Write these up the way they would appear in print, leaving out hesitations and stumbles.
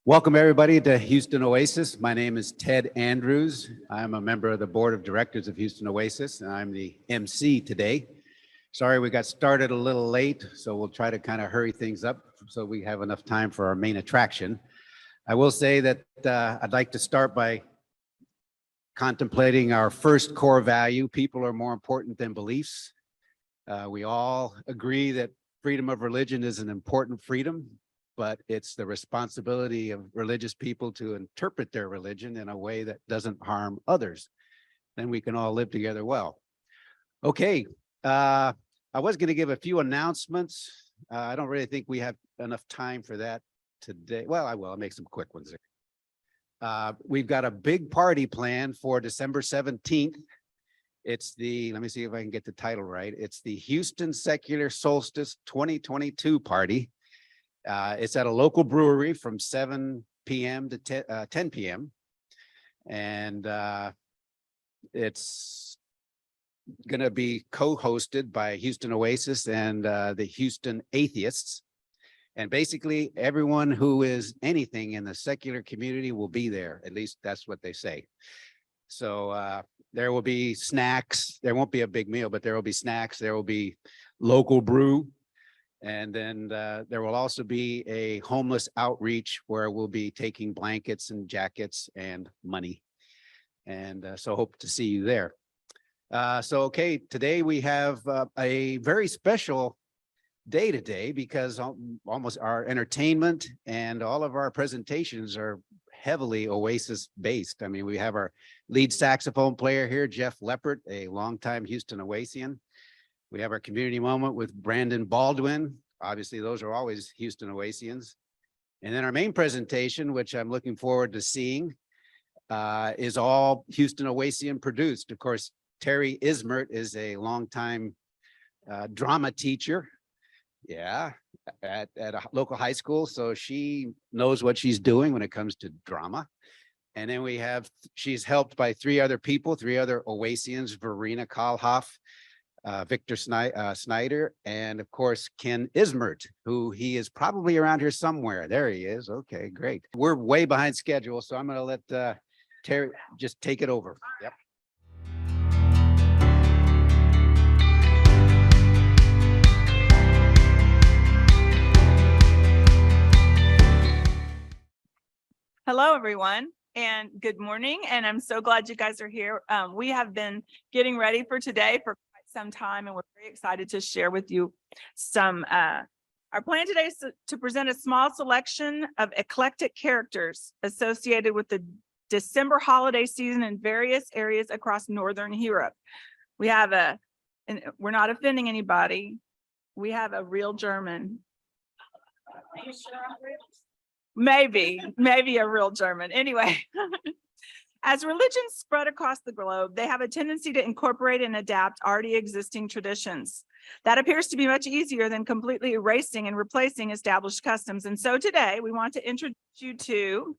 Welcome everybody to Houston Oasis. My name is Ted Andrews. I'm a member of the board of directors of Houston Oasis, and I'm the MC today. Sorry we got started a little late, so we'll try to kind of hurry things up so we have enough time for our main attraction. I will say that I'd like to start by contemplating our first core value: people are more important than beliefs. We all agree that freedom of religion is an important freedom, but it's the responsibility of religious people to interpret their religion in a way that doesn't harm others. Then we can all live together well. Okay, I was going to give a few announcements. I don't really think we have enough time for that today. Well, I will. I'll make some quick ones there. We've got a big party planned for December 17th. It's the, let me see if I can get the title right. It's the Houston Secular Solstice 2022 party. It's at a local brewery from 7 p.m. to 10 p.m. And it's going to be co-hosted by Houston Oasis and the Houston Atheists. And basically everyone who is anything in the secular community will be there. At least that's what they say. So there will be snacks. There won't be a big meal, but there will be snacks. There will be local brew. And then there will also be a homeless outreach where we'll be taking blankets and jackets and money. And so hope to see you there. Okay, today we have a very special day today because almost our entertainment and all of our presentations are heavily Oasis based. I mean, we have our lead saxophone player here, Jeffrey Leppart, a longtime Houston Oasian. We have our community moment with Brandon Baldwin. Obviously, those are always Houston Oasians. And then our main presentation, which I'm looking forward to seeing, is all Houston Oasian produced. Of course, Terry Ismert is a longtime drama teacher. Yeah, at a local high school. So she knows what she's doing when it comes to drama. And then we have, she's helped by three other Oasians, Verena, Kalhoff, Victor Snyder, and of course, Ken Ismert, who he is probably around here somewhere. There he is. Okay, great. We're way behind schedule, so I'm going to let Terry just take it over. Yep. Hello, everyone, and good morning. And I'm so glad you guys are here. We have been getting ready for today for quite some time, and we're very excited to share with you some. Our plan today is to present a small selection of eclectic characters associated with the December holiday season in various areas across Northern Europe. We have and we're not offending anybody. We have a real German. Are you sure? Maybe a real German. Anyway, as religions spread across the globe, they have a tendency to incorporate and adapt already existing traditions. That appears to be much easier than completely erasing and replacing established customs. And so today we want to introduce you to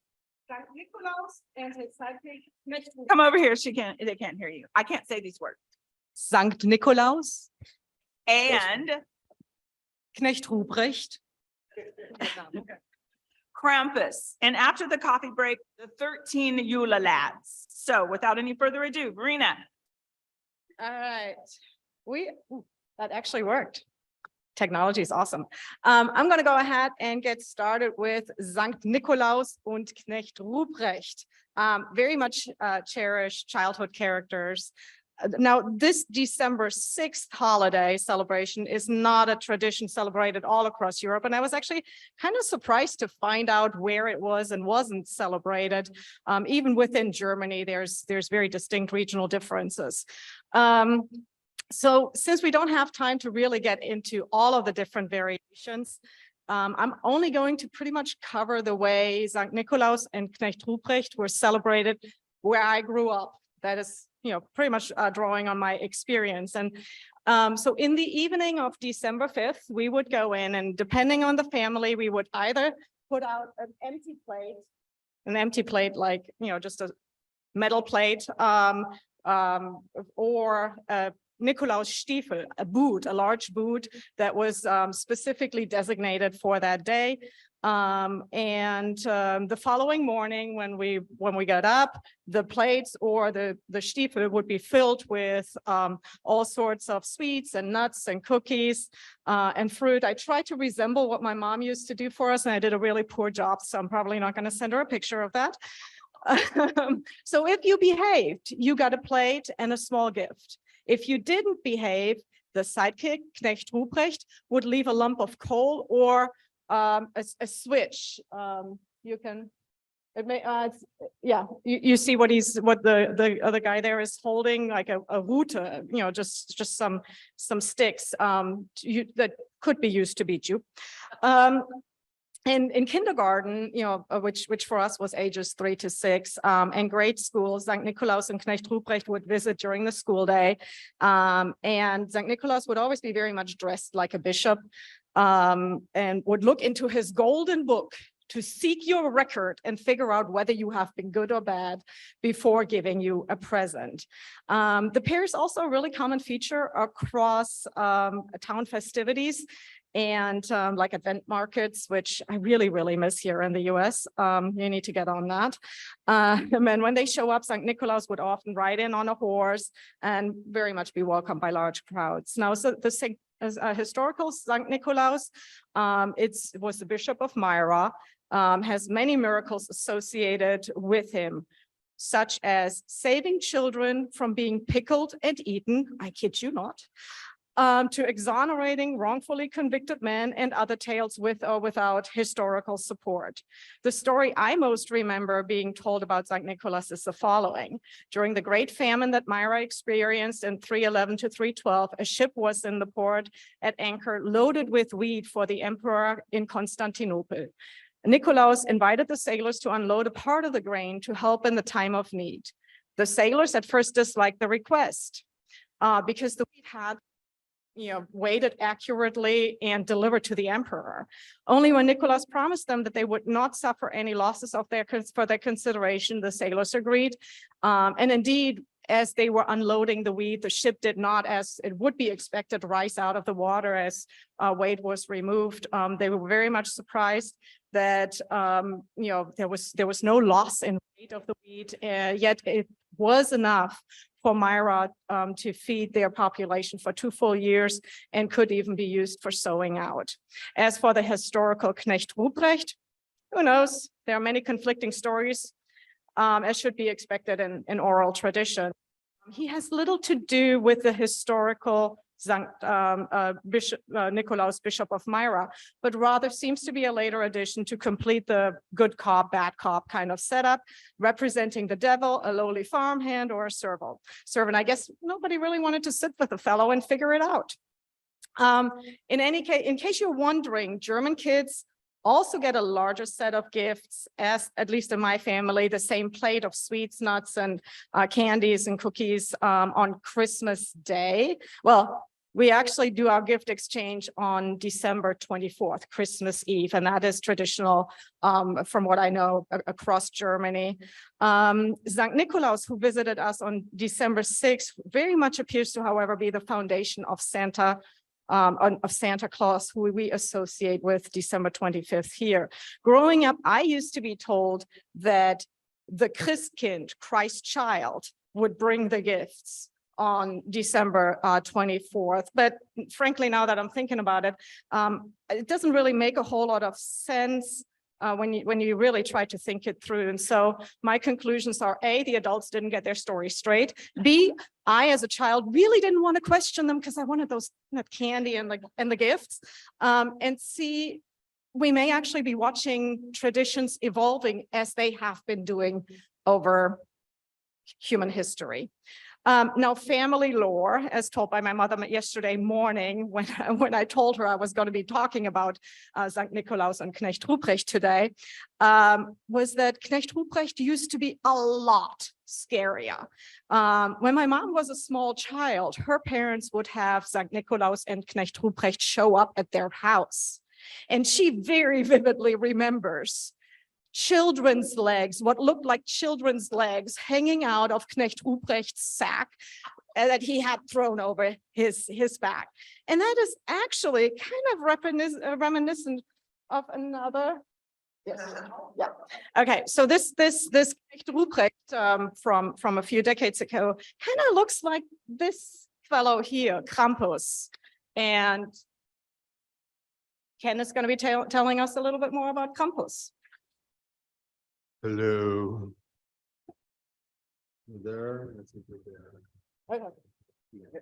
and his sidekick. Come over here. They can't hear you. I can't say these words. Sankt Nikolaus And Knecht Ruprecht. Krampus. And after the coffee break, the 13 Yule lads. So without any further ado, Verena. All right. That actually worked. Technology is awesome. I'm going to go ahead and get started with Sankt Nikolaus und Knecht Ruprecht. Very much cherished childhood characters. Now, this December 6th holiday celebration is not a tradition celebrated all across Europe. And I was actually kind of surprised to find out where it was and wasn't celebrated. Even within Germany, there's very distinct regional differences. So since we don't have time to really get into all of the different variations, I'm only going to pretty much cover the way Sankt Nikolaus and Knecht Ruprecht were celebrated where I grew up. That is, pretty much drawing on my experience. And so in the evening of December 5th, we would go in, and depending on the family, we would either put out an empty plate like, just a metal plate, or a Nikolaus Stiefel, a large boot that was specifically designated for that day. The following morning, when we got up, the plates or the Stiefel would be filled with all sorts of sweets and nuts and cookies and fruit. I tried to resemble what my mom used to do for us, and I did a really poor job, so I'm probably not going to send her a picture of that. So if you behaved, you got a plate and a small gift. If you didn't behave, the sidekick, Knecht Ruprecht, would leave a lump of coal or a switch. You can, it may, yeah, you see what the other guy there is holding, like a rute, just some sticks that could be used to beat you. And in kindergarten, which for us was ages 3 to 6, and grade school, St. Nikolaus and Knecht Ruprecht would visit during the school day. And St. Nikolaus would always be very much dressed like a bishop, and would look into his golden book to seek your record and figure out whether you have been good or bad before giving you a present. The pear is also a really common feature across town festivities and like event markets, which I really, really miss here in the US. You need to get on that. And then when they show up, St. Nikolaus would often ride in on a horse and very much be welcomed by large crowds. Now, so the historical St. Nikolaus, it was the Bishop of Myra, has many miracles associated with him, such as saving children from being pickled and eaten, I kid you not, to exonerating wrongfully convicted men, and other tales with or without historical support. The story I most remember being told about St. Nicholas is the following. During the Great Famine that Myra experienced in 311 to 312, a ship was in the port at anchor loaded with wheat for the emperor in Constantinople. Nikolaus invited the sailors to unload a part of the grain to help in the time of need. The sailors at first disliked the request because the wheat had weighted accurately and delivered to the emperor. Only when Nikolaus promised them that they would not suffer any losses for their consideration, the sailors agreed. And indeed, as they were unloading the wheat, the ship did not, as it would be expected, rise out of the water as weight was removed. They were very much surprised that there was no loss in weight of the wheat, yet it was enough for Myra to feed their population for 2 full years and could even be used for sowing out. As for the historical Knecht Ruprecht, who knows? There are many conflicting stories, as should be expected in oral tradition. He has little to do with the historical Nikolaus, Bishop of Myra, but rather seems to be a later addition to complete the good cop, bad cop kind of setup, representing the devil, a lowly farmhand, or a servant. I guess nobody really wanted to sit with the fellow and figure it out. In any case, in case you're wondering, German kids also get a larger set of gifts, as at least in my family, the same plate of sweets, nuts, and candies and cookies on Christmas Day. Well, we actually do our gift exchange on December 24th, Christmas Eve, and that is traditional from what I know across Germany. St. Nikolaus, who visited us on December 6th, very much appears to, however, be the foundation of Santa Claus, who we associate with December 25th here. Growing up, I used to be told that the Christkind, Christ child, would bring the gifts on December 24th. But frankly, now that I'm thinking about it, it doesn't really make a whole lot of sense when you really try to think it through. And so my conclusions are: A, the adults didn't get their story straight. B, I, as a child, really didn't want to question them because I wanted that candy and the gifts. And C, we may actually be watching traditions evolving as they have been doing over human history. Now, family lore, as told by my mother yesterday morning when I told her I was going to be talking about St. Nikolaus and Knecht Ruprecht today, was that Knecht Ruprecht used to be a lot scarier. When my mom was a small child, her parents would have St. Nikolaus and Knecht Ruprecht show up at their house. And she very vividly remembers children's legs, what looked like children's legs, hanging out of Knecht Ruprecht's sack that he had thrown over his back. And that is actually kind of reminiscent of another Yes. Yeah. Okay. So this Knecht Ruprecht from a few decades ago kind of looks like this fellow here, Krampus, and Ken is going to be telling us a little bit more about Krampus. Hello. There. I think we're there. Okay.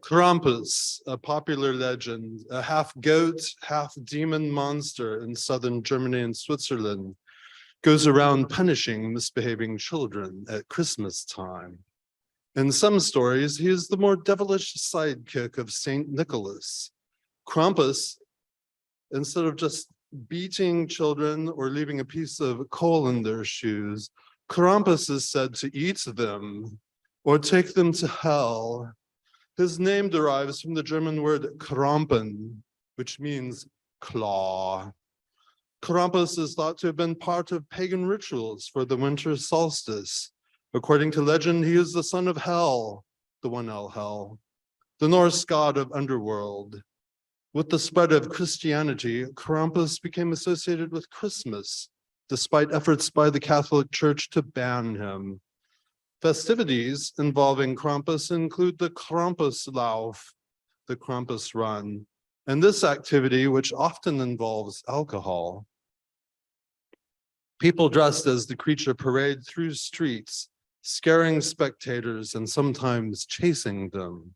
Krampus, a popular legend, a half goat, half demon monster in southern Germany and Switzerland, goes around punishing misbehaving children at Christmas time. In some stories, he is the more devilish sidekick of Saint Nicholas. Krampus, instead of just beating children or leaving a piece of coal in their shoes, Krampus is said to eat them or take them to hell. His name derives from the German word Krampen, which means claw. Krampus is thought to have been part of pagan rituals for the winter solstice. According to legend, he is the son of Hel, the one Hel, the Norse god of underworld. With the spread of Christianity, Krampus became associated with Christmas, despite efforts by the Catholic Church to ban him. Festivities involving Krampus include the Krampuslauf, the Krampus Run, and this activity, which often involves alcohol. People dressed as the creature parade through streets, scaring spectators and sometimes chasing them.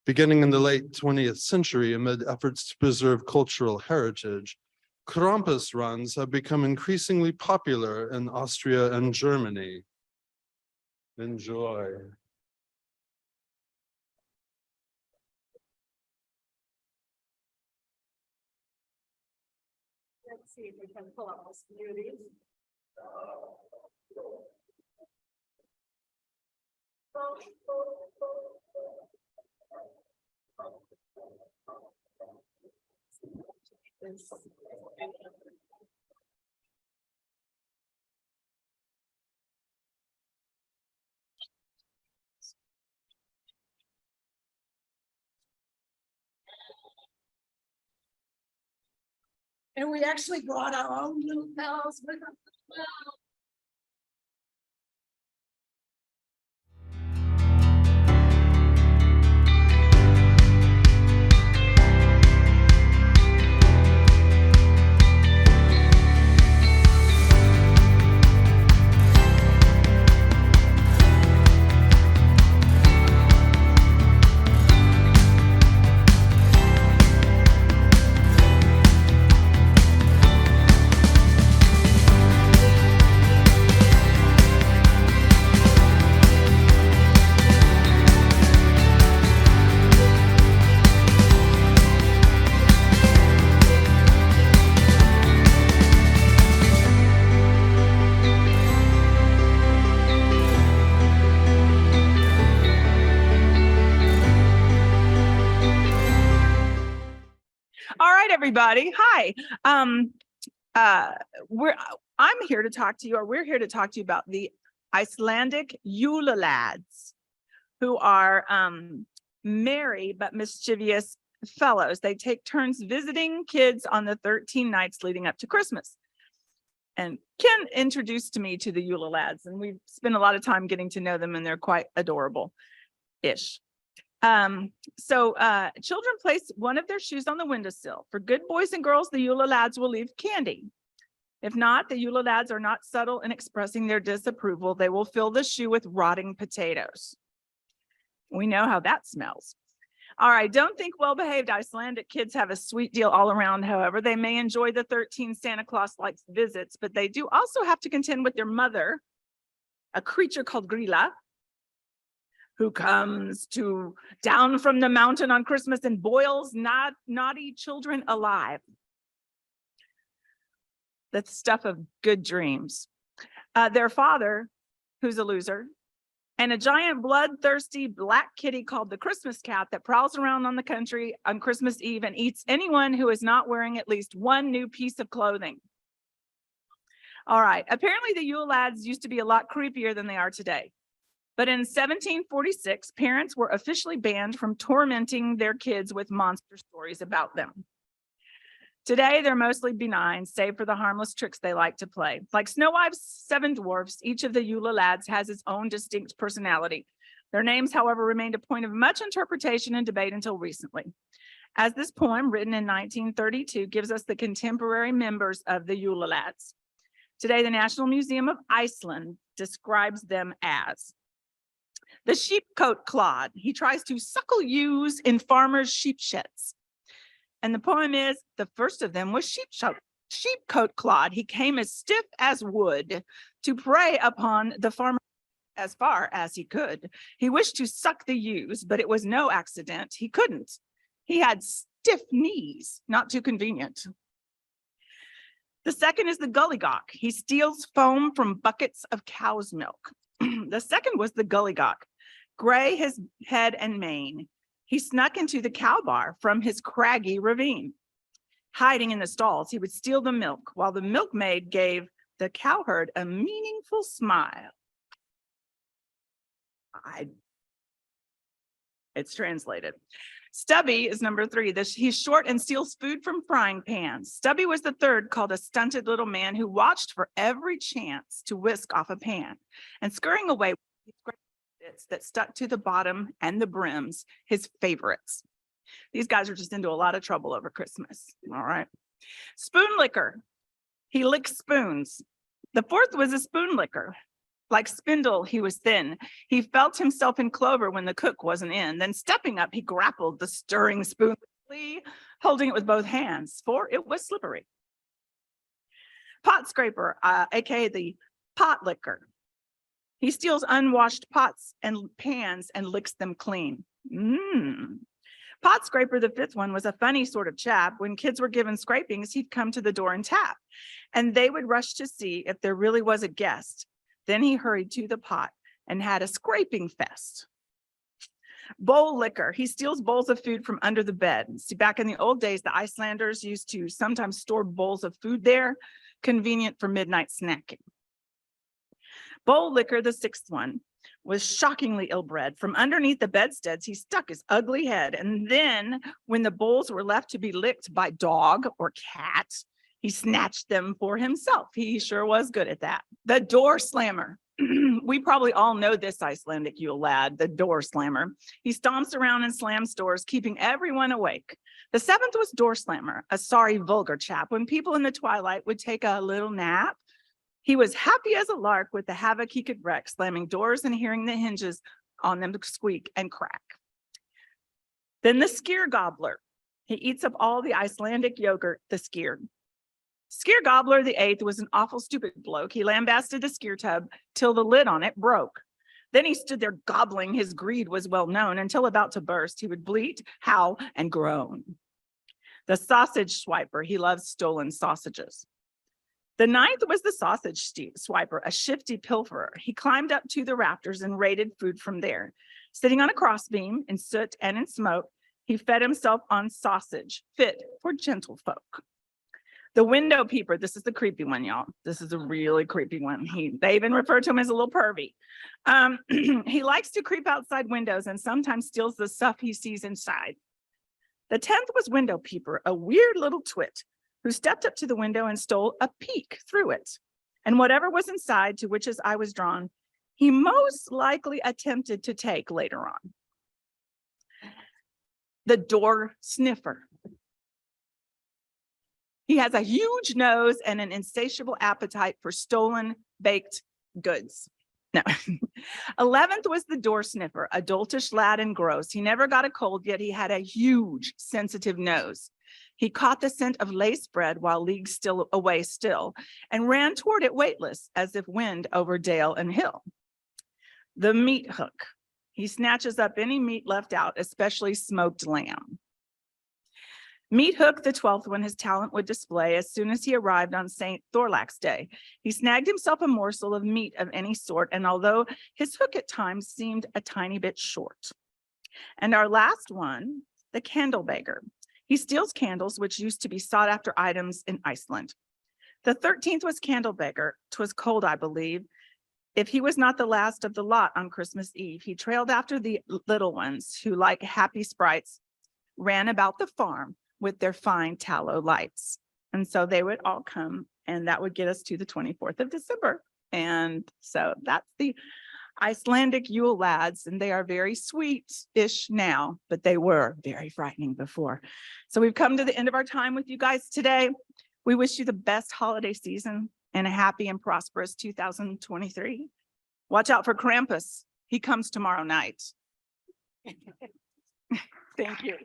Beginning in the late 20th century, amid efforts to preserve cultural heritage, Krampus runs have become increasingly popular in Austria and Germany. Enjoy. Let's see if we can pull up this beauty. And we actually brought our own little bells with us as well. Everybody. Hi. I'm here to talk to you, or we're here to talk to you about the Icelandic Jula lads, who are merry but mischievous fellows. They take turns visiting kids on the 13 nights leading up to Christmas. And Ken introduced me to the Jula lads, and we've spent a lot of time getting to know them, and they're quite adorable-ish. Children place one of their shoes on the windowsill. For good boys and girls, the Jula lads will leave candy. If not, the Jula lads are not subtle in expressing their disapproval. They will fill the shoe with rotting potatoes. We know how that smells. All right, don't think well-behaved Icelandic kids have a sweet deal all around. However, they may enjoy the 13 Santa Claus-like visits, but they do also have to contend with their mother, a creature called Grilla, who comes down from the mountain on Christmas and boils naughty children alive. The stuff of good dreams. Their father, who's a loser, and a giant bloodthirsty black kitty called the Christmas cat that prowls around on the country on Christmas Eve and eats anyone who is not wearing at least one new piece of clothing. All right, apparently the Yule lads used to be a lot creepier than they are today. But in 1746, parents were officially banned from tormenting their kids with monster stories about them. Today, they're mostly benign, save for the harmless tricks they like to play. Like Snow White's 7 dwarfs, each of the Eula lads has its own distinct personality. Their names, however, remained a point of much interpretation and debate until recently. As this poem, written in 1932, gives us the contemporary members of the Eula lads. Today, the National Museum of Iceland describes them as the SHEEP-COTE-CLOD. He tries to suckle ewes in farmers' sheep sheds. And the poem is, the first of them was SHEEP-COTE-CLOD. He came as stiff as wood to prey upon the farmer as far as he could. He wished to suck the ewes, but it was no accident. He couldn't. He had stiff knees, not too convenient. The second is the GULLY-GAWK. He steals foam from buckets of cow's milk. The second was the GULLY-GAWK. Gray his head and mane. He snuck into the cow bar from his craggy ravine. Hiding in the stalls, he would steal the milk while the milkmaid gave the cowherd a meaningful smile. It's translated. Stubby is number 3. He's short and steals food from frying pans. Stubby was the third, called a stunted little man who watched for every chance to whisk off a pan and scurrying away with bits that stuck to the bottom and the brims, his favorites. These guys are just into a lot of trouble over Christmas. All right. Spoon licker. He licks spoons. The fourth was a spoon licker. Like spindle, he was thin. He felt himself in clover when the cook wasn't in. Then stepping up, he grappled the stirring spoon, holding it with both hands, for it was slippery. Pot scraper, aka the pot licker. He steals unwashed pots and pans and licks them clean. Pot scraper, the fifth one, was a funny sort of chap. When kids were given scrapings, he'd come to the door and tap, and they would rush to see if there really was a guest. Then he hurried to the pot and had a scraping fest. Bowl licker. He steals bowls of food from under the bed. See, back in the old days, the Icelanders used to sometimes store bowls of food there, convenient for midnight snacking. Bowl licker, the sixth one, was shockingly ill-bred. From underneath the bedsteads, he stuck his ugly head. And then when the bowls were left to be licked by dog or cat, he snatched them for himself. He sure was good at that. The door slammer. We probably all know this Icelandic Yule lad, the door slammer. He stomps around and slams doors, keeping everyone awake. The seventh was door slammer, a sorry, vulgar chap. When people in the twilight would take a little nap, he was happy as a lark with the havoc he could wreak, slamming doors and hearing the hinges on them squeak and crack. Then the SKYR-GOBBLER. He eats up all the Icelandic yogurt, the skyr. SKYR-GOBBLER the eighth was an awful stupid bloke. He lambasted the skyr tub till the lid on it broke. Then he stood there gobbling. His greed was well known. Until about to burst, he would bleat, howl, and groan. The sausage swiper. He loves stolen sausages. The ninth was the sausage swiper, a shifty pilferer. He climbed up to the rafters and raided food from there. Sitting on a crossbeam in soot and in smoke, he fed himself on sausage, fit for gentlefolk. The window peeper, this is the creepy one, y'all. This is a really creepy one. They even refer to him as a little pervy. He likes to creep outside windows and sometimes steals the stuff he sees inside. The 10th was window peeper, a weird little twit who stepped up to the window and stole a peek through it. And whatever was inside to which his eye was drawn, he most likely attempted to take later on. The door sniffer. He has a huge nose and an insatiable appetite for stolen baked goods. No. 11th was the door sniffer, a doltish lad and gross. He never got a cold, yet he had a huge sensitive nose. He caught the scent of lace bread while leagues away still, and ran toward it weightless, as if wind over dale and hill. The meat hook. He snatches up any meat left out, especially smoked lamb. Meat Hook, the 12th one, his talent would display as soon as he arrived on St. Thorlak's Day. He snagged himself a morsel of meat of any sort, and although his hook at times seemed a tiny bit short. And our last one, the candle beggar. He steals candles, which used to be sought after items in Iceland. The 13th was candle beggar. 'Twas cold, I believe. If he was not the last of the lot on Christmas Eve, he trailed after the little ones who, like happy sprites, ran about the farm, with their fine tallow lights. And so they would all come, and that would get us to the 24th of December. And so that's the Icelandic Yule lads, and they are very sweet-ish now, but they were very frightening before. So we've come to the end of our time with you guys today. We wish you the best holiday season and a happy and prosperous 2023. Watch out for Krampus. He comes tomorrow night. Thank you.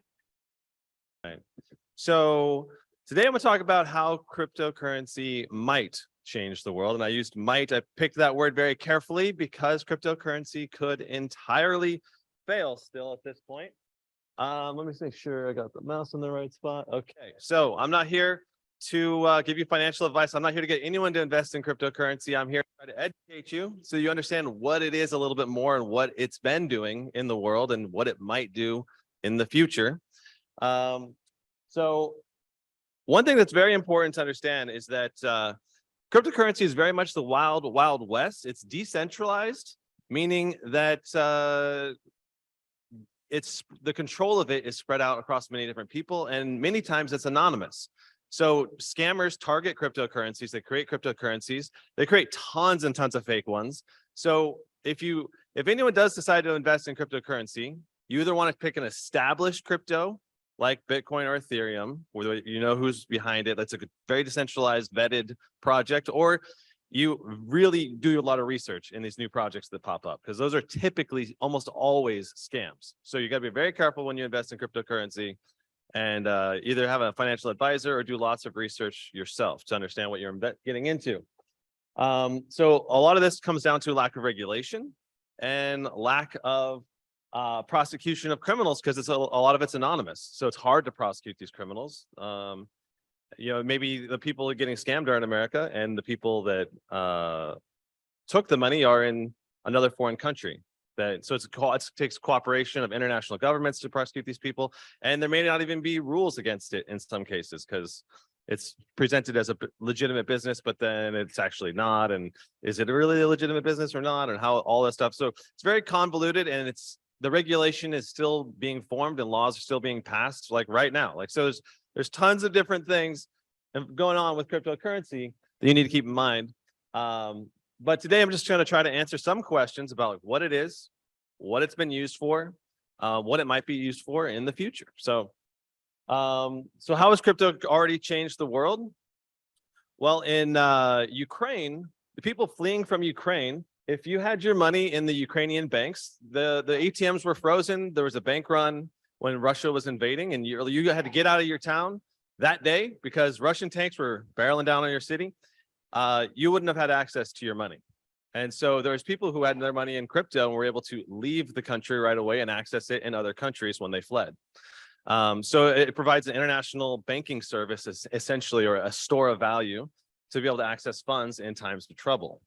So today I'm going to talk about how cryptocurrency might change the world. And I used might, I picked that word very carefully because cryptocurrency could entirely fail still at this point. Let me make sure I got the mouse in the right spot. Okay, so I'm not here to give you financial advice. I'm not here to get anyone to invest in cryptocurrency. I'm here to try to educate you so you understand what it is a little bit more and what it's been doing in the world and what it might do in the future. So one thing that's very important to understand is that cryptocurrency is very much the wild, wild west. It's decentralized, meaning that it's the control of it is spread out across many different people, and many times it's anonymous. So scammers target cryptocurrencies, they create cryptocurrencies, they create tons and tons of fake ones. So if anyone does decide to invest in cryptocurrency, you either want to pick an established crypto like Bitcoin or Ethereum, where you know who's behind it. That's a very decentralized, vetted project, or you really do a lot of research in these new projects that pop up, because those are typically almost always scams. So you got to be very careful when you invest in cryptocurrency, and either have a financial advisor or do lots of research yourself to understand what you're getting into. So a lot of this comes down to lack of regulation and lack of prosecution of criminals, because it's a lot of it's anonymous, so it's hard to prosecute these criminals. You know, maybe the people getting scammed are in America, and the people that took the money are in another foreign country. So it takes cooperation of international governments to prosecute these people, and there may not even be rules against it in some cases, because it's presented as a legitimate business, but then it's actually not. And is it really a legitimate business or not? And how all that stuff. So it's very convoluted, and the regulation is still being formed and laws are still being passed, like right now. Like, so there's tons of different things going on with cryptocurrency that you need to keep in mind. But today I'm just going to try to answer some questions about like what it is, what it's been used for, what it might be used for in the future. So how has crypto already changed the world? Well, in Ukraine, the people fleeing from Ukraine, if you had your money in the Ukrainian banks, the ATMs were frozen. There was a bank run when Russia was invading, and you had to get out of your town that day because Russian tanks were barreling down on your city. You wouldn't have had access to your money. And so there's people who had their money in crypto and were able to leave the country right away and access it in other countries when they fled. So it provides an international banking service, essentially, or a store of value to be able to access funds in times of trouble.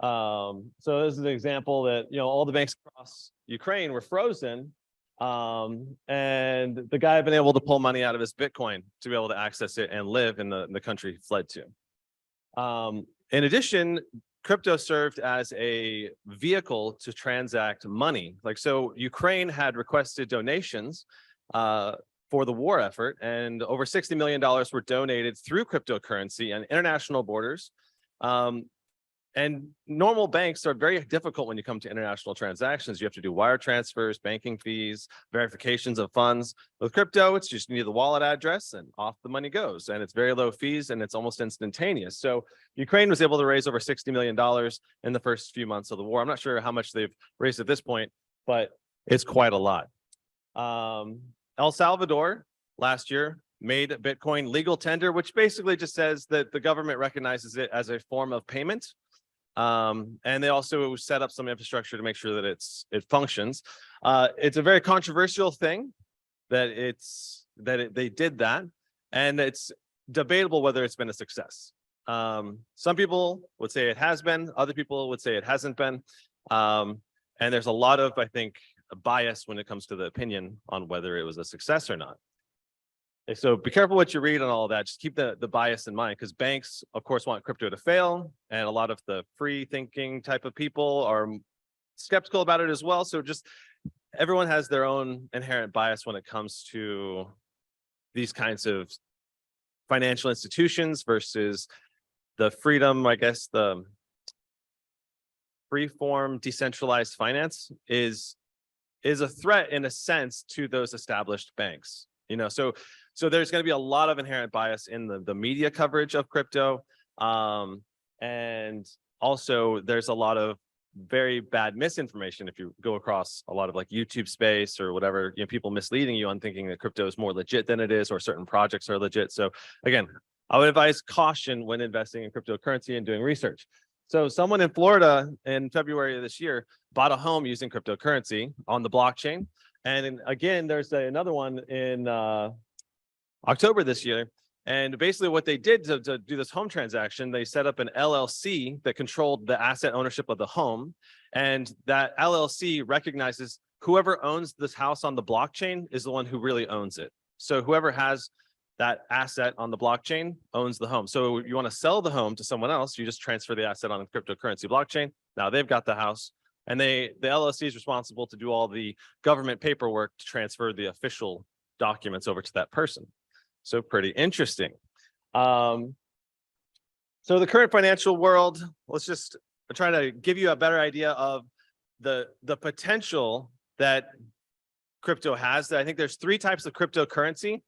So this is an example that, you know, all the banks across Ukraine were frozen, and the guy had been able to pull money out of his Bitcoin to be able to access it and live in the country he fled to. In addition, crypto served as a vehicle to transact money. Like, so Ukraine had requested donations for the war effort, and over $60 million were donated through cryptocurrency and international borders. And normal banks are very difficult when you come to international transactions. You have to do wire transfers, banking fees, verifications of funds. With crypto, it's just you need the wallet address and off the money goes. And it's very low fees and it's almost instantaneous. So Ukraine was able to raise over $60 million in the first few months of the war. I'm not sure how much they've raised at this point, but it's quite a lot. El Salvador last year made Bitcoin legal tender, which basically just says that the government recognizes it as a form of payment. And they also set up some infrastructure to make sure that it functions. It's a very controversial thing that they did that, and it's debatable whether it's been a success. Some people would say it has been, other people would say it hasn't been. And there's a lot of, I think, bias when it comes to the opinion on whether it was a success or not. So be careful what you read on all of that. Just keep the bias in mind, because banks, of course, want crypto to fail, and a lot of the free thinking type of people are skeptical about it as well. So just everyone has their own inherent bias when it comes to these kinds of financial institutions versus the freedom, I guess, the free-form decentralized finance is a threat in a sense to those established banks. You know, so there's going to be a lot of inherent bias in the media coverage of crypto. And also there's a lot of very bad misinformation if you go across a lot of like YouTube space or whatever, you know, people misleading you on thinking that crypto is more legit than it is, or certain projects are legit. So again, I would advise caution when investing in cryptocurrency and doing research. So someone in Florida in February of this year bought a home using cryptocurrency on the blockchain. And again, there's another one in October this year. And basically what they did to do this home transaction, they set up an LLC that controlled the asset ownership of the home. And that LLC recognizes whoever owns this house on the blockchain is the one who really owns it. So whoever has that asset on the blockchain owns the home. So you want to sell the home to someone else, you just transfer the asset on the cryptocurrency blockchain. Now they've got the house, and the LLC is responsible to do all the government paperwork to transfer the official documents over to that person. So pretty interesting. So the current financial world, let's just try to give you a better idea of the potential that crypto has. I think there's 3 types of cryptocurrency.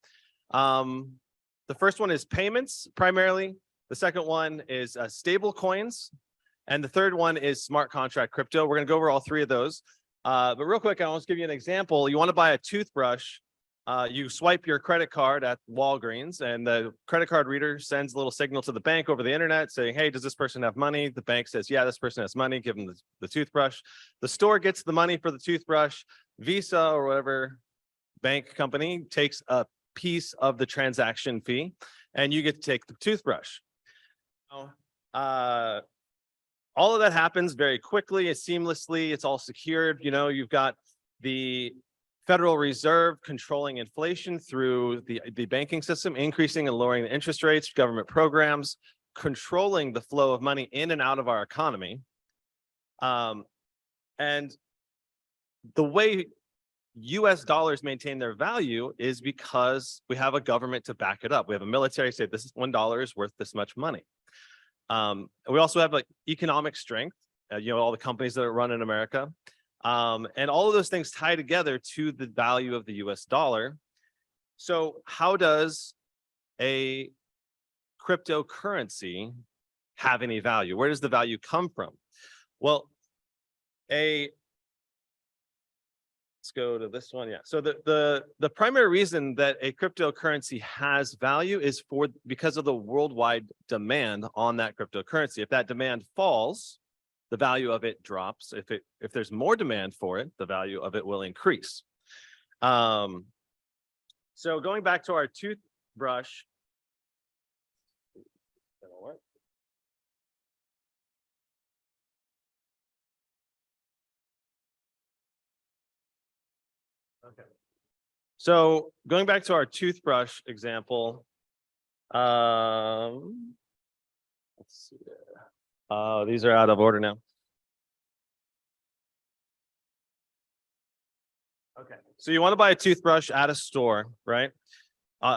The first one is payments primarily. The second one is stable coins. And the third one is smart contract crypto. We're going to go over all 3 of those. But real quick, I want to give you an example. You want to buy a toothbrush. You swipe your credit card at Walgreens, and the credit card reader sends a little signal to the bank over the internet saying, hey, does this person have money? The bank says, yeah, this person has money. Give them the toothbrush. The store gets the money for the toothbrush. Visa or whatever bank company takes a piece of the transaction fee, and you get to take the toothbrush. All of that happens very quickly, seamlessly. It's all secured. You know, you've got the Federal Reserve controlling inflation through the banking system, increasing and lowering the interest rates, government programs, controlling the flow of money in and out of our economy. And the way US dollars maintain their value is because we have a government to back it up. We have a military say this is $1 is worth this much money. We also have like economic strength, you know, all the companies that are run in America. And all of those things tie together to the value of the US dollar. So how does a cryptocurrency have any value? Where does the value come from? Well, let's go to this one. Yeah. So the primary reason that a cryptocurrency has value is because of the worldwide demand on that cryptocurrency. If that demand falls, the value of it drops. If there's more demand for it, the value of it will increase. So going back to our toothbrush. Okay. So going back to our toothbrush example, let's see. These are out of order now. Okay, so you want to buy a toothbrush at a store, right?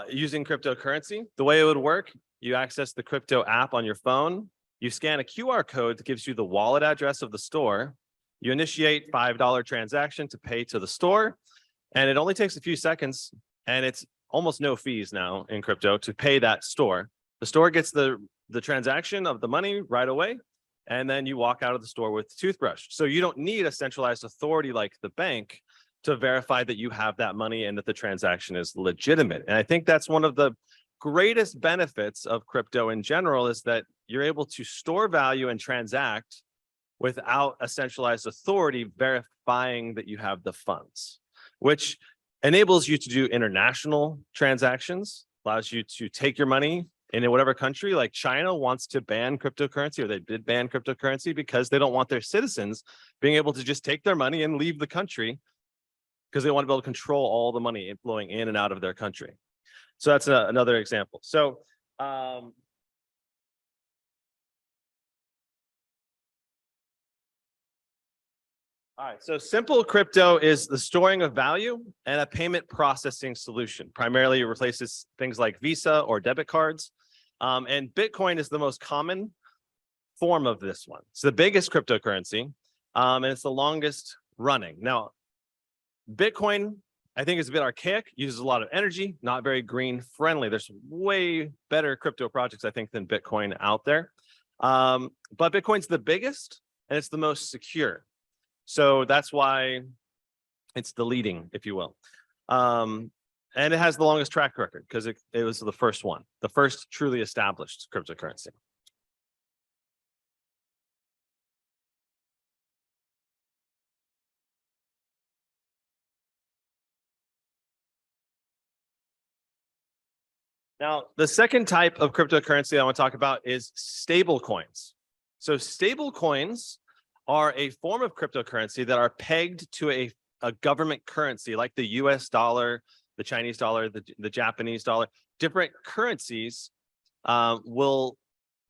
Using cryptocurrency. The way it would work, you access the crypto app on your phone. You scan a QR code that gives you the wallet address of the store. You initiate $5 transaction to pay to the store. And it only takes a few seconds, and it's almost no fees now in crypto to pay that store. The store gets the transaction of the money right away, and then you walk out of the store with the toothbrush. So you don't need a centralized authority like the bank to verify that you have that money and that the transaction is legitimate. And I think that's one of the greatest benefits of crypto in general, is that you're able to store value and transact without a centralized authority verifying that you have the funds, which enables you to do international transactions, allows you to take your money in whatever country. Like China wants to ban cryptocurrency, or they did ban cryptocurrency because they don't want their citizens being able to just take their money and leave the country, because they want to be able to control all the money flowing in and out of their country. So that's another example. So All right, so simple crypto is the storing of value and a payment processing solution. Primarily, it replaces things like Visa or debit cards. And Bitcoin is the most common form of this one. It's the biggest cryptocurrency, and it's the longest running. Now, Bitcoin, I think, is a bit archaic, uses a lot of energy, not very green friendly. There's way better crypto projects, I think, than Bitcoin out there. But Bitcoin's the biggest and it's the most secure. So that's why it's the leading, if you will. And it has the longest track record because it was the first one, the first truly established cryptocurrency. Now, the second type of cryptocurrency I want to talk about is stable coins. So stable coins are a form of cryptocurrency that are pegged to a government currency like the US dollar, the Chinese dollar, the Japanese dollar. Different currencies will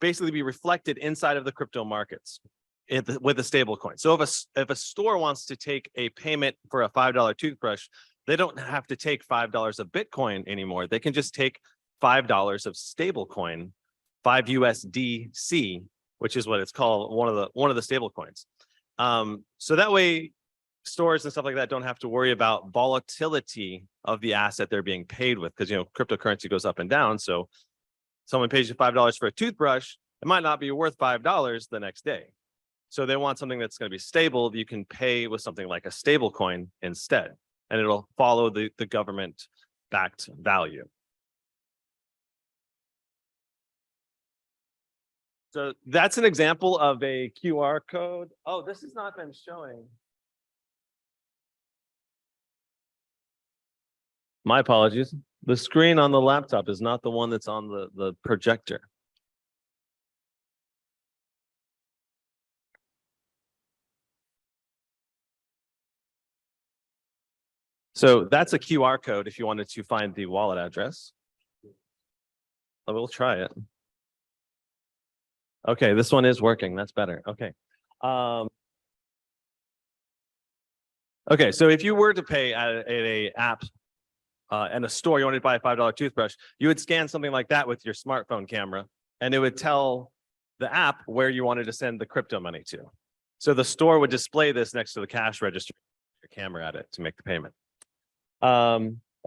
basically be reflected inside of the crypto markets with a stable coin. So if a store wants to take a payment for a $5 toothbrush, they don't have to take $5 of Bitcoin anymore. They can just take $5 of stable coin, 5 USDC, which is what it's called, one of the stable coins. So that way stores and stuff like that don't have to worry about volatility of the asset they're being paid with, because cryptocurrency goes up and down. So someone pays you $5 for a toothbrush, it might not be worth $5 the next day. So they want something that's going to be stable that you can pay with something like a stable coin instead, and it'll follow the government backed value. So that's an example of a QR code. Oh, this has not been showing. My apologies. The screen on the laptop is not the one that's on the projector. So that's a QR code if you wanted to find the wallet address. I will try it. Okay, this one is working. That's better. Okay. Okay, so if you were to pay at a app and a store, you wanted to buy a $5 toothbrush, you would scan something like that with your smartphone camera, and it would tell the app where you wanted to send the crypto money to. So the store would display this next to the cash register, your camera at it to make the payment.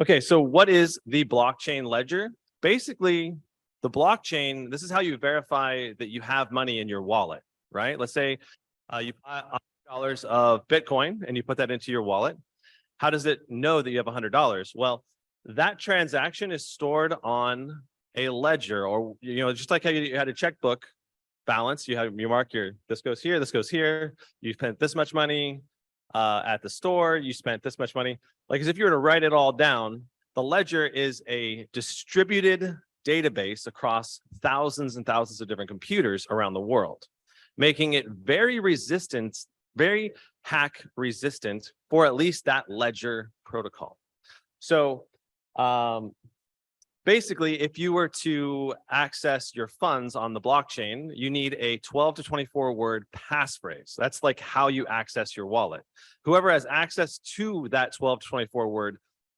Okay, so what is the blockchain ledger? Basically, the blockchain, this is how you verify that you have money in your wallet, right? Let's say you buy $100 of Bitcoin and you put that into your wallet. How does it know that you have $100? Well, that transaction is stored on a ledger, or just like how you had a checkbook balance, you mark this goes here, this goes here. You spent this much money at the store, you spent this much money. Like, as if you were to write it all down, the ledger is a distributed database across thousands and thousands of different computers around the world, making it very resistant, very hack resistant for at least that ledger protocol. So basically, if you were to access your funds on the blockchain, you need a 12 to 24 word passphrase. That's like how you access your wallet. Whoever has access to that 12 to 24 word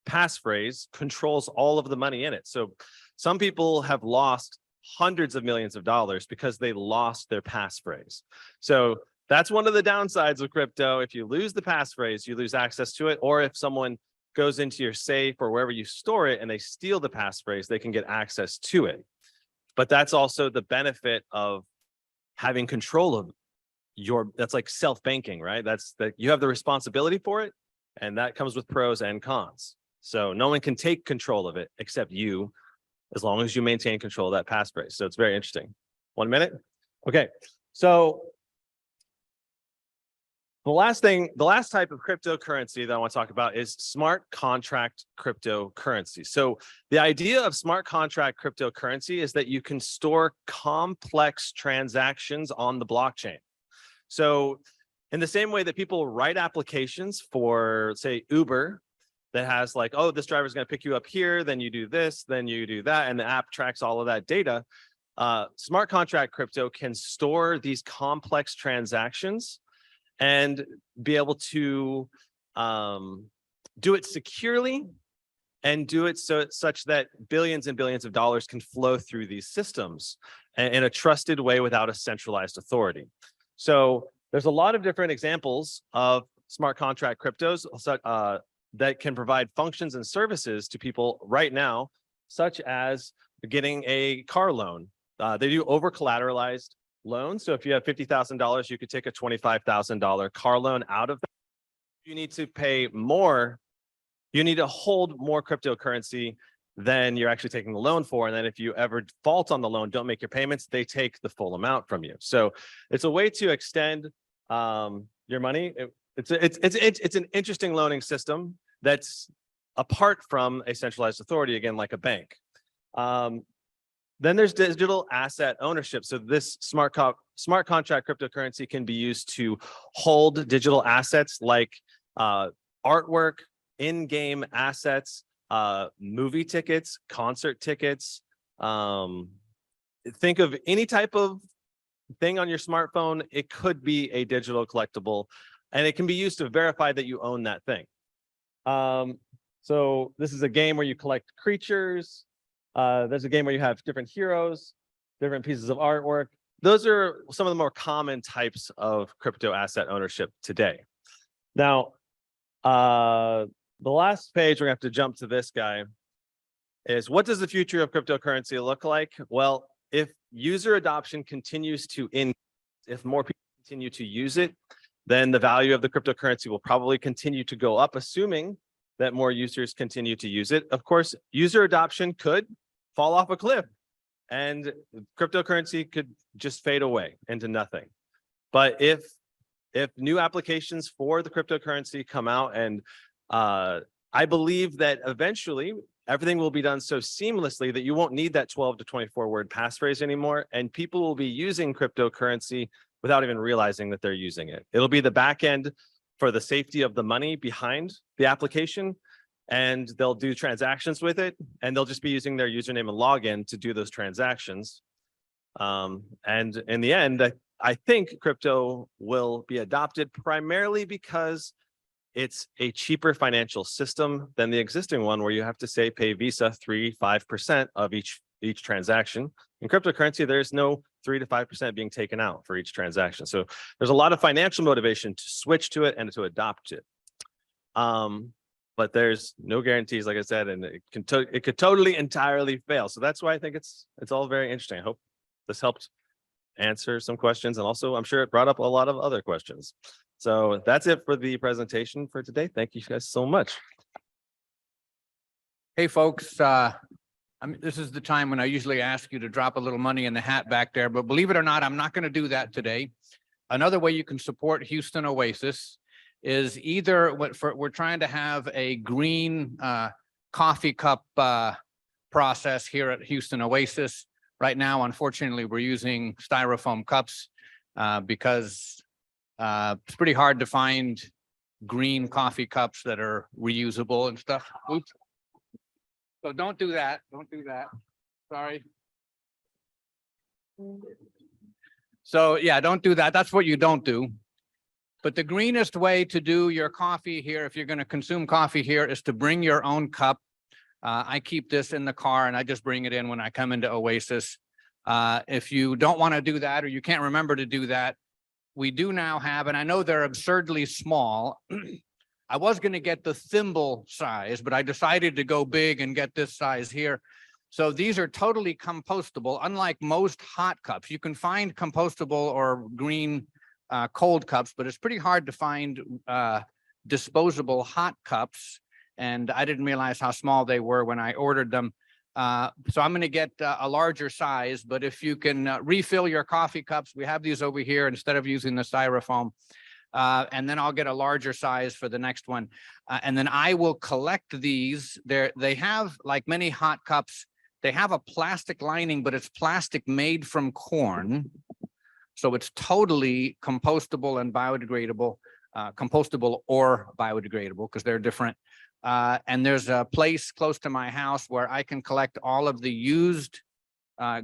passphrase controls all of the money in it. So some people have lost hundreds of millions of dollars because they lost their passphrase. So that's one of the downsides of crypto. If you lose the passphrase, you lose access to it. Or if someone goes into your safe or wherever you store it and they steal the passphrase, they can get access to it. But that's also the benefit of having control of that's like self-banking, right? That's that you have the responsibility for it, and that comes with pros and cons. So no one can take control of it except you, as long as you maintain control of that passphrase. So it's very interesting. 1 minute. Okay. So the last type of cryptocurrency that I want to talk about is smart contract cryptocurrency. So the idea of smart contract cryptocurrency is that you can store complex transactions on the blockchain. So in the same way that people write applications for, say, Uber, that has like, oh, this driver is going to pick you up here, then you do this, then you do that, and the app tracks all of that data. Smart contract crypto can store these complex transactions and be able to do it securely and do it such that billions and billions of dollars can flow through these systems in a trusted way without a centralized authority. So there's a lot of different examples of smart contract cryptos that can provide functions and services to people right now, such as getting a car loan. They do over collateralized loans. So if you have $50,000, you could take a $25,000 car loan out of that. You need to pay more. You need to hold more cryptocurrency than you're actually taking the loan for. And then if you ever default on the loan, don't make your payments, they take the full amount from you. So it's a way to extend your money. It's an interesting loaning system that's apart from a centralized authority, again, like a bank. Then there's digital asset ownership. So this smart contract cryptocurrency can be used to hold digital assets like artwork, in-game assets, movie tickets, concert tickets. Think of any type of thing on your smartphone. It could be a digital collectible, and it can be used to verify that you own that thing. So this is a game where you collect creatures. There's a game where you have different heroes, different pieces of artwork. Those are some of the more common types of crypto asset ownership today. Now, the last page, we're gonna have to jump to this guy, is what does the future of cryptocurrency look like? Well, if user adoption continues to increase, if more people continue to use it, then the value of the cryptocurrency will probably continue to go up, assuming that more users continue to use it. Of course, user adoption could fall off a cliff and cryptocurrency could just fade away into nothing. But if new applications for the cryptocurrency come out, and I believe that eventually everything will be done so seamlessly that you won't need that 12 to 24 word passphrase anymore, and people will be using cryptocurrency without even realizing that they're using it. It'll be the back end for the safety of the money behind the application, and they'll do transactions with it, and they'll just be using their username and login to do those transactions. And in the end, I think crypto will be adopted primarily because it's a cheaper financial system than the existing one, where you have to say pay Visa 3-5% of each transaction. In cryptocurrency, there's no 3 to 5% being taken out for each transaction. So there's a lot of financial motivation to switch to it and to adopt it. But there's no guarantees, like I said, and it could totally entirely fail. So that's why I think it's all very interesting. I hope this helped answer some questions, and also I'm sure it brought up a lot of other questions. So that's it for the presentation for today. Thank you guys so much. Hey, folks, this is the time when I usually ask you to drop a little money in the hat back there, but believe it or not, I'm not going to do that today. Another way you can support Houston Oasis is either we're trying to have a green coffee cup process here at Houston Oasis. Right now, unfortunately, we're using styrofoam cups because it's pretty hard to find green coffee cups that are reusable and stuff. Oops. So don't do that. Don't do that. Sorry. So yeah, don't do that. That's what you don't do. But the greenest way to do your coffee here, if you're going to consume coffee here, is to bring your own cup. I keep this in the car and I just bring it in when I come into Oasis. If you don't want to do that, or you can't remember to do that, we do now have, and I know they're absurdly small. I was going to get the thimble size, but I decided to go big and get this size here. So these are totally compostable, unlike most hot cups. You can find compostable or green cold cups, but it's pretty hard to find disposable hot cups. And I didn't realize how small they were when I ordered them. So I'm going to get a larger size, but if you can refill your coffee cups, we have these over here instead of using the styrofoam. And then I'll get a larger size for the next one. And then I will collect these. They have, like many hot cups, they have a plastic lining, but it's plastic made from corn. So it's totally compostable and biodegradable, compostable or biodegradable, because they're different. And there's a place close to my house where I can collect all of the used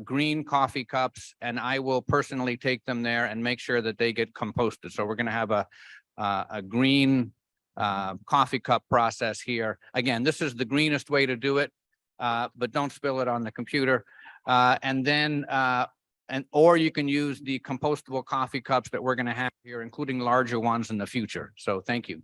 green coffee cups, and I will personally take them there and make sure that they get composted. So we're going to have a green coffee cup process here. Again, this is the greenest way to do it, but don't spill it on the computer. And then, or you can use the compostable coffee cups that we're going to have here, including larger ones in the future. So thank you.